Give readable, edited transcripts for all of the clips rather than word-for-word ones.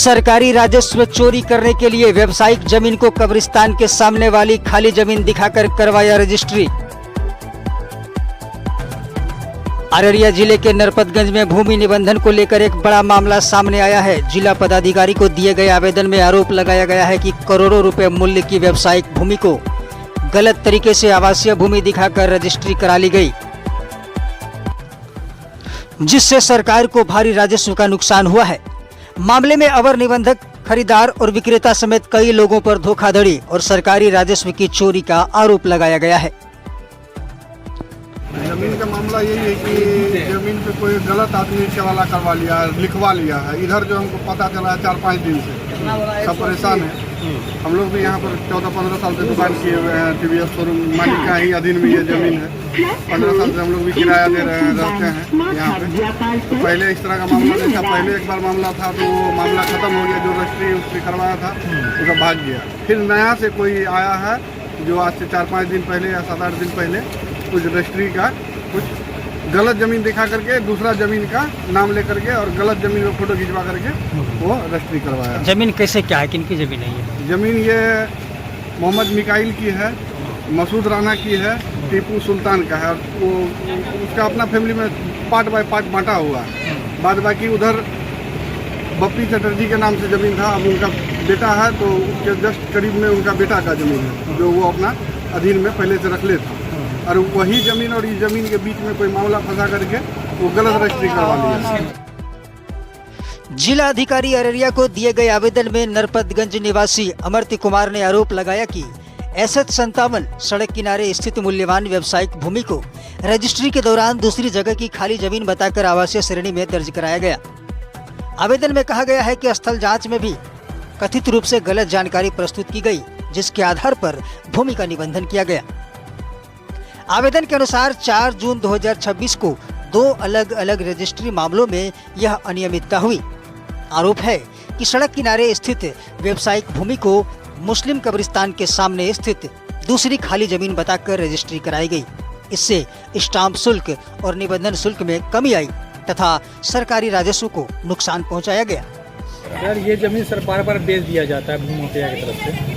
सरकारी राजस्व चोरी करने के लिए व्यावसायिक जमीन को कब्रिस्तान के सामने वाली खाली जमीन दिखाकर करवाया रजिस्ट्री। अररिया जिले के नरपतगंज में भूमि निबंधन को लेकर एक बड़ा मामला सामने आया है। जिला पदाधिकारी को दिए गए आवेदन में आरोप लगाया गया है कि करोड़ों रुपए मूल्य की व्यावसायिक भूमि को गलत तरीके से आवासीय भूमि दिखाकर रजिस्ट्री करा ली गई, जिससे सरकार को भारी राजस्व का नुकसान हुआ है। मामले में अवर निबंधक, खरीदार और विक्रेता समेत कई लोगों पर धोखाधड़ी और सरकारी राजस्व की चोरी का आरोप लगाया गया है। जमीन का मामला यही है कि जमीन पे कोई गलत आदमी चवाला करवा लिया है, लिखवा लिया है। इधर जो हमको पता चला है 4-5 दिन से सब परेशान है। हम लोग भी यहाँ पर 14-15 साल से दुकान किए हुए हैं। TVS शोरूम मालिक का ही अधीन में ये जमीन है। 15 साल से हम लोग भी किराया दे रहे हैं, रहते हैं यहाँ पे। तो पहले इस तरह का मामला नहीं था। पहले एक बार मामला था तो वो मामला खत्म हो गया। जो रजिस्ट्री उसने करवाया था उसका भाग गया। फिर नया से कोई आया है जो आज से 4-5 दिन पहले या 7-8 दिन पहले कुछ रजिस्ट्री का कुछ गलत जमीन दिखा करके दूसरा जमीन का नाम लेकर के और गलत जमीन में फोटो खिंचवा करके वो रजिस्ट्री करवाया। जमीन कैसे, क्या है, किनकी जमीन है ये? जमीन ये मोहम्मद मिकाइल की है, मसूद राना की है, टीपू सुल्तान का है। वो उसका अपना फैमिली में पार्ट बाय पार्ट बांटा हुआ है। बाद बाकी उधर बप्पी चटर्जी के नाम से ज़मीन था। अब उनका बेटा है तो उसके जस्ट करीब में उनका बेटा का ज़मीन है जो वो अपना अधीन में पहले से रख ले था। और वही ज़मीन और इस ज़मीन के बीच में कोई मामला फंसा करके वो गलत रजिस्ट्री करवा लिया। जिला अधिकारी अररिया को दिए गए आवेदन में नरपतगंज निवासी अमर्त्य कुमार ने आरोप लगाया कि SH57 सड़क किनारे स्थित मूल्यवान व्यावसायिक भूमि को रजिस्ट्री के दौरान दूसरी जगह की खाली जमीन बताकर आवासीय श्रेणी में दर्ज कराया गया। आवेदन में कहा गया है कि स्थल जांच में भी कथित रूप से गलत जानकारी प्रस्तुत की गई, जिसके आधार पर भूमि का निबंधन किया गया। आवेदन के अनुसार 4 जून 2026 को 2 अलग अलग रजिस्ट्री मामलों में यह अनियमितता हुई। आरोप है कि सड़क किनारे स्थित व्यावसायिक भूमि को मुस्लिम कब्रिस्तान के सामने स्थित दूसरी खाली जमीन बताकर रजिस्ट्री कराई गई। इससे स्टाम्प शुल्क और निबंधन शुल्क में कमी आई तथा सरकारी राजस्व को नुकसान पहुंचाया गया। सर, ये जमीन सर बार बेच दिया जाता है भूमाफिया की तरफ से।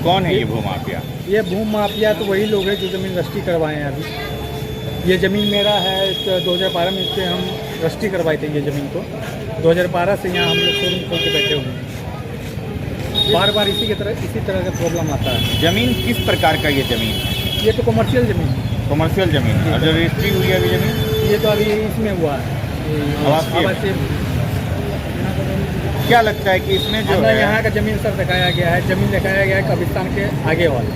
कौन है ये भूमाफिया? ये भूमाफिया तो वही लोग हैं जो जमीन रजिस्ट्री करवाए हैं। अभी ये ज़मीन मेरा है। 2012 में इससे हम रजिस्ट्री करवाए थे ये ज़मीन को। 2012 से यहाँ हम लोग शोरूम खोल के बैठे हुए हैं। बार बार इसी तरह का प्रॉब्लम आता है। जमीन किस प्रकार का ये जमीन है? ये तो कमर्शियल ज़मीन है। कमर्शियल जमीन। और जो रजिस्ट्री हुई है अभी जमीन, ये तो अभी इसमें हुआ है। क्या लगता है कि इसमें जो है यहाँ का जमीन सर दिखाया गया है, जमीन दिखाया गया है कब्रिस्तान के आगे वाले।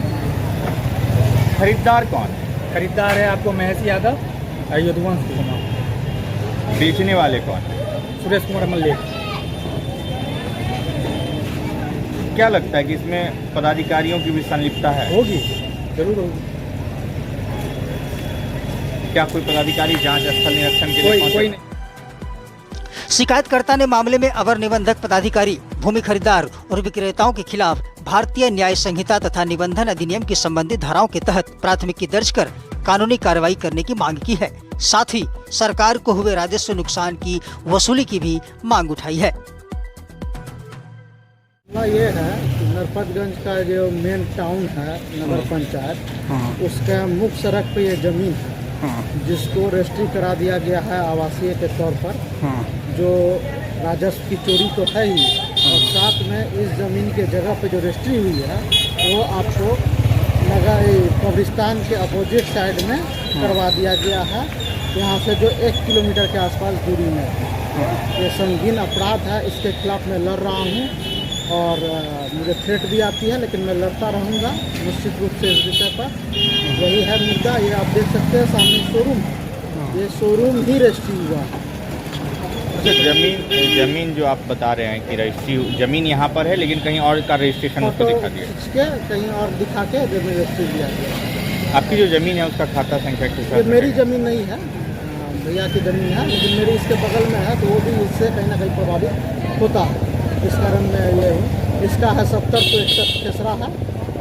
खरीदार कौन है? खरीदार है आपको महेश यादव और यदुवंश कुमार। बेचने वाले कौन है? सुरेश कुमार मल्लिक। क्या लगता है कि इसमें पदाधिकारियों की भी संलिप्तता है? होगी, जरूर होगी। क्या कोई पदाधिकारी जांच स्थल निरीक्षण के लिए कोई नहीं। शिकायतकर्ता ने मामले में अवर निबंधक पदाधिकारी, भूमि खरीदार और विक्रेताओं के खिलाफ भारतीय न्याय संहिता तथा निबंधन अधिनियम की संबंधित धाराओं के तहत प्राथमिकी दर्ज कर कानूनी कार्रवाई करने की मांग की है। साथ ही सरकार को हुए राजस्व नुकसान की वसूली की भी मांग उठाई है। ये है नरपतगंज का जो मेन टाउन है नगर पंचायत, उसका मुख्य सड़क पे ये जमीन है जिसको रजिस्ट्री करा दिया गया है आवासीय के तौर पर। जो राजस्व की चोरी तो है ही, और साथ में इस ज़मीन के जगह पे जो रजिस्ट्री हुई है वो आपको नगर कब्रिस्तान के अपोजिट साइड में करवा दिया गया है। यहाँ से जो 1 किलोमीटर के आसपास दूरी में ये संगीन अपराध है। इसके खिलाफ मैं लड़ रहा हूँ और मुझे थ्रेट भी आती है, लेकिन मैं लड़ता रहूँगा निश्चित रूप से इस विषय पर। वही है मुद्दा। ये आप देख सकते हैं सामने शोरूम, ये शोरूम ही रजिस्ट्री हुआ है। जमीन जो आप बता रहे हैं कि रजिस्ट्री जमीन यहाँ पर है, लेकिन कहीं और का रजिस्ट्रेशन उसको दिखा दिया, कहीं और दिखा के जमीन रजिस्ट्री दिया गया। आपकी जो जमीन है उसका खाता संख्या किस? ये मेरी ज़मीन नहीं है, भैया की ज़मीन है, लेकिन मेरी इसके बगल में है तो वो भी इससे कहीं ना कहीं प्रभावित होता है। इस कारण मैं ये हूँ। इसका है 70 तो 61 खेसरा है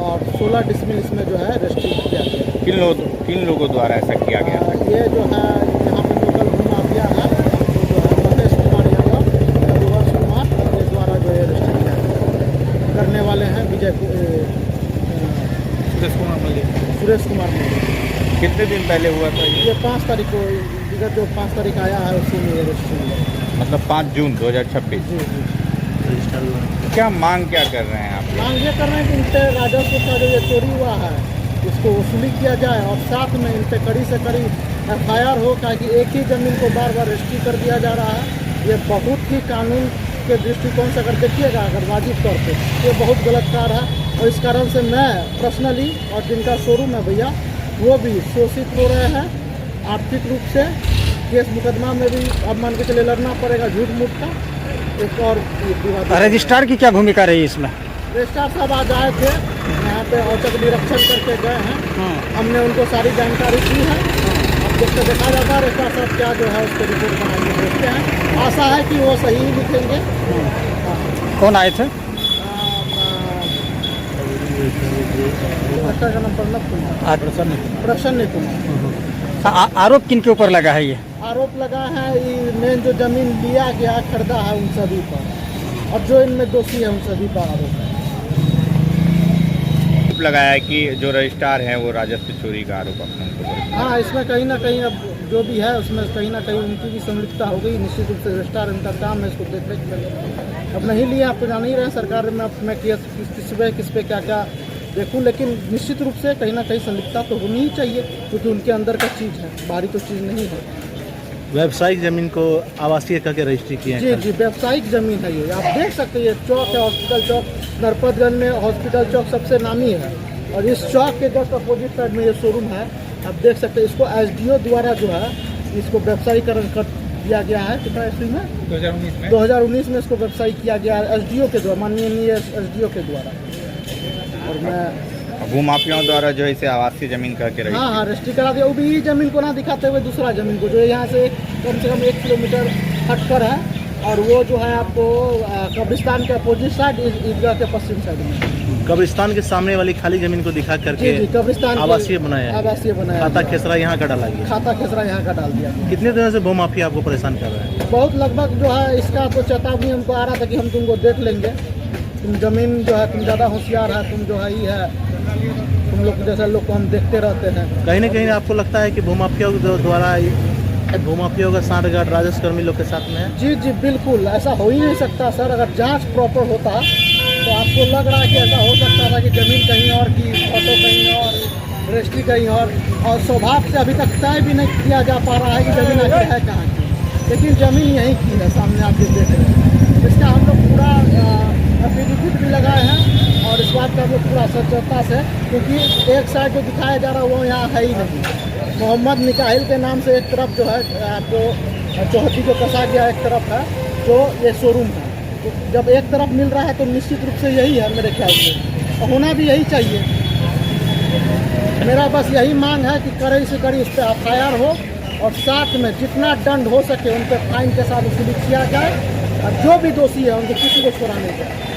और 16 डिसमिल इसमें जो है रजिस्ट्री किया गया। किन लोगों द्वारा ऐसा किया गया? ये जो है यहाँ पे लोकल भूमाफिया है जो है महेश कुमार यादव, यदुवंश कुमार, के द्वारा जो सुरेश कुमार मौर्य। कितने दिन पहले हुआ था ये 5 तारीख को विगत जो 5 तारीख आया है उसी में ये रजिस्ट्री हुआ। मतलब 5 जून 2026। जी जी। क्या मांग क्या कर रहे हैं आप? मांग ये कर रहे हैं कि इन पे राजस्व का जो ये चोरी हुआ है इसको वसूली किया जाए और साथ में इन पे कड़ी से कड़ी FIR हो, कि एक ही ज़मीन को बार बार रजिस्ट्री कर दिया जा रहा है। ये बहुत ही कानून के दृष्टिकोण से अगर देखिएगा अगर वाजिब तौर पे ये बहुत गलत कार्य है। और इस कारण से मैं पर्सनली और जिनका शोरूम है भैया वो भी शोषित हो रहे हैं आर्थिक रूप से। केस मुकदमा में भी अब मान के चले लड़ना पड़ेगा झूठ मूठ का। एक और विवाद रजिस्ट्रार की क्या भूमिका रही इसमें? रजिस्ट्रार साहब आज आए थे यहाँ पे औचक निरीक्षण करके गए हैं। हमने उनको सारी जानकारी दी है। अब देखते देखा जाता है रजिस्ट्रार साहब क्या जो है उसको रिपोर्ट बनाएंगे, देखते हैं। आशा है कि वो सही लिखेंगे। कौन आए थे? का नाम प्रणब कुमार, प्रसन्न कुमार। आरोप किन के ऊपर लगा है ये? आरोप लगा है ये मेन जो जमीन लिया गया खरीदा है उन सभी पर, और जो इनमें दोषी है उन सभी पर आरोप है। लगाया है कि जो रजिस्ट्रार हैं वो राजस्व चोरी का आरोप अपने उनको करें। हाँ, इसमें कहीं ना कहीं अब जो भी है उसमें कहीं ना कहीं उनकी भी संलिप्तता हो गई। निश्चित रूप से रजिस्ट्रार इनका काम है इसको देख रेख करना। अब नहीं लिया, आप तो जान ही रहे हैं सरकार में अब मैं किस पे क्या क्या देखूं, लेकिन निश्चित रूप से कहीं ना कहीं संलिप्तता तो होनी ही चाहिए क्योंकि उनके अंदर का चीज़ है, बाहरी तो चीज़ नहीं है। व्यावसायिक जमीन को आवासीय करके रजिस्ट्री किए जी जी, व्यावसायिक जमीन है ये। आप देख सकते हैं ये चौक है, हॉस्पिटल चौक, नरपतगंज में हॉस्पिटल चौक सबसे नामी है। और इस चौक के जस्ट अपोजिट साइड में ये शोरूम है। आप देख सकते हैं इसको SDO द्वारा जो है इसको व्यवसायीकरण कर दिया गया है। कितना ईस्वी में? 2019 में इसको व्यवसायी किया गया है SDO के द्वारा, माननीय SDO के द्वारा। और मैं भूमाफियाओं द्वारा जो है इसे आवासीय जमीन करके रही। हाँ, रजिस्ट्री करा दिया। वो भी जमीन को ना दिखाते हुए दूसरा जमीन को जो है यहाँ से कम 1 किलोमीटर हटकर है, और वो जो है आपको कब्रिस्तान के अपोजिट साइड ईदगाह के पश्चिम साइड में कब्रिस्तान के सामने वाली खाली जमीन को दिखा करके जी कब्रिस्तान आवासीय बनाया। आवासीय बनाया। खाता खेसरा यहाँ का डाला गया। खाता खेसरा यहाँ का डाल दिया। कितने दिनों से भूमाफिया आपको परेशान कर रहा है? बहुत लगभग जो है इसका तो चेतावनी हमको आ रहा था कि हम तुमको देख लेंगे, तुम जमीन जो है तुम ज़्यादा होशियार है, तुम जो है ही है, तुम लोग जैसे लोग को हम देखते रहते हैं। कहीं ना कहीं आपको लगता है कि भूमाफियाओं द्वारा भूमाफियाओं का सांठगांठ राजस्व कर्मी लोग के साथ में है? जी जी बिल्कुल, ऐसा हो ही नहीं सकता सर। अगर जांच प्रॉपर होता तो आपको लग रहा है कि ऐसा हो सकता था कि ज़मीन कहीं और की, फोटो कहीं और, रजिस्ट्री कहीं और स्वभाव से अभी तक तय भी नहीं किया जा पा रहा है कि ज़मीन आखिर है कहाँ की, लेकिन ज़मीन यहीं की है, सामने आप देख रहे हैं। इसका हम लोग पूरा एफिडेविट भी लगाए हैं और इस बात का हम लोग पूरा सच्चाई से, क्योंकि एक साइड जो दिखाया जा रहा है वो यहाँ है ही नहीं। मोहम्मद निकाहिल के नाम से एक तरफ जो है आपको चौहद्दी को कसा गया, एक तरफ है जो ये शोरूम है। तो जब एक तरफ मिल रहा है तो निश्चित रूप से यही है मेरे ख्याल से, और होना भी यही चाहिए। मेरा बस यही मांग है कि कड़ी से कड़ी इस पर FIR हो और साथ में जितना दंड हो सके उन पर फाइन के साथ वसूली किया जाए, और जो भी दोषी है उनको किसी को छोड़ा नहीं जाए।